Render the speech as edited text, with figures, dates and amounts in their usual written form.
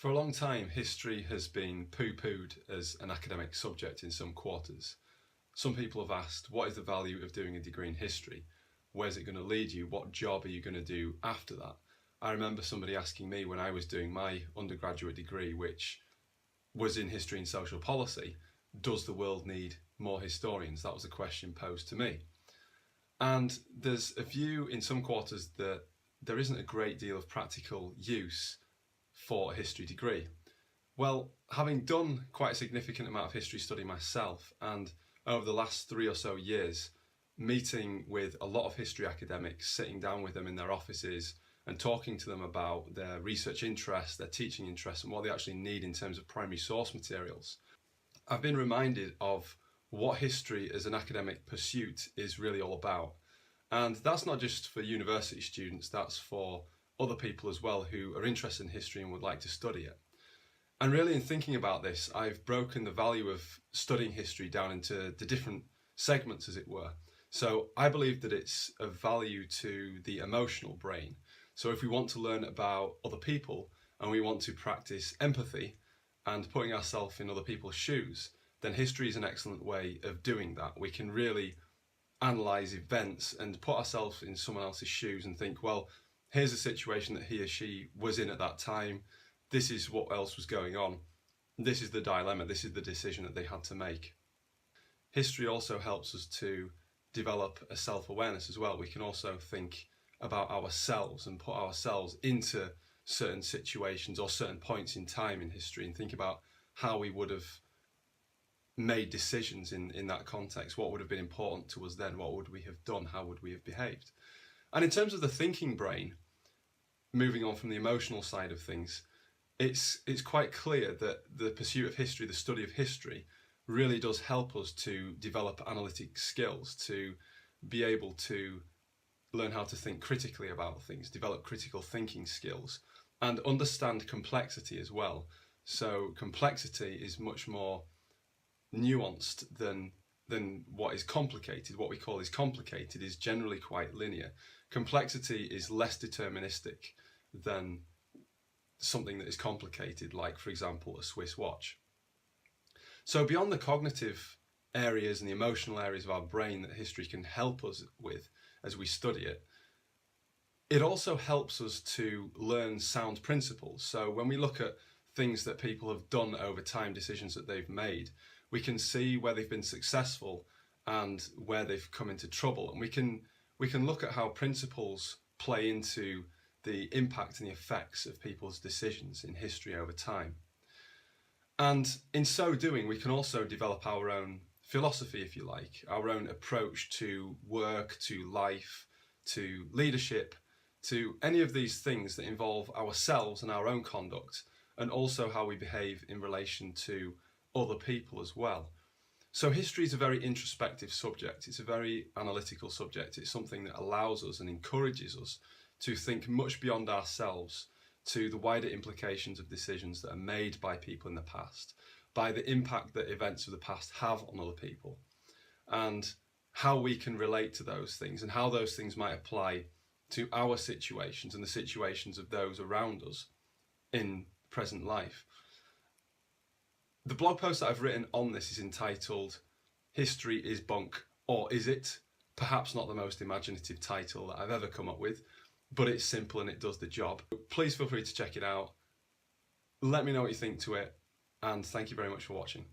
For a long time, history has been poo-pooed as an academic subject in some quarters. Some people have asked, what is the value of doing a degree in history? Where's it going to lead you? What job are you going to do after that? I remember somebody asking me when I was doing my undergraduate degree, which was in history and social policy, does the world need more historians? That was a question posed to me. And there's a view in some quarters that there isn't a great deal of practical use for a history degree. Well, having done quite a significant amount of history study myself, and over the last 3 or so years, meeting with a lot of history academics, sitting down with them in their offices and talking to them about their research interests, their teaching interests, and what they actually need in terms of primary source materials, I've been reminded of what history as an academic pursuit is really all about. And that's not just for university students, that's for other people as well who are interested in history and would like to study it. And really, in thinking about this, I've broken the value of studying history down into the different segments, as it were. So I believe that it's of value to the emotional brain. So if we want to learn about other people and we want to practice empathy and putting ourselves in other people's shoes, then history is an excellent way of doing that. We can really analyse events and put ourselves in someone else's shoes and think, well, here's a situation that he or she was in at that time. This is what else was going on. This is the dilemma. This is the decision that they had to make. History also helps us to develop a self-awareness as well. We can also think about ourselves and put ourselves into certain situations or certain points in time in history and think about how we would have made decisions in that context. What would have been important to us then? What would we have done? How would we have behaved? And in terms of the thinking brain, moving on from the emotional side of things, it's quite clear that the pursuit of history, the study of history, really does help us to develop analytic skills, to be able to learn how to think critically about things, develop critical thinking skills, and understand complexity as well. So complexity is much more nuanced than what is complicated. What we call is complicated is generally quite linear. Complexity is less deterministic than something that is complicated, like, for example, a Swiss watch. So beyond the cognitive areas and the emotional areas of our brain that history can help us with as we study it, it also helps us to learn sound principles. So when we look at things that people have done over time, decisions that they've made, we can see where they've been successful and where they've come into trouble. And we can look at how principles play into the impact and the effects of people's decisions in history over time. And in so doing, we can also develop our own philosophy, if you like, our own approach to work, to life, to leadership, to any of these things that involve ourselves and our own conduct, and also how we behave in relation to other people as well. So history is a very introspective subject. It's a very analytical subject. It's something that allows us and encourages us to think much beyond ourselves to the wider implications of decisions that are made by people in the past, by the impact that events of the past have on other people, and how we can relate to those things and how those things might apply to our situations and the situations of those around us in present life. The blog post that I've written on this is entitled "History is Bunk, or Is It?" Perhaps not the most imaginative title that I've ever come up with, but it's simple and it does the job. Please feel free to check it out. Let me know what you think to it, and thank you very much for watching.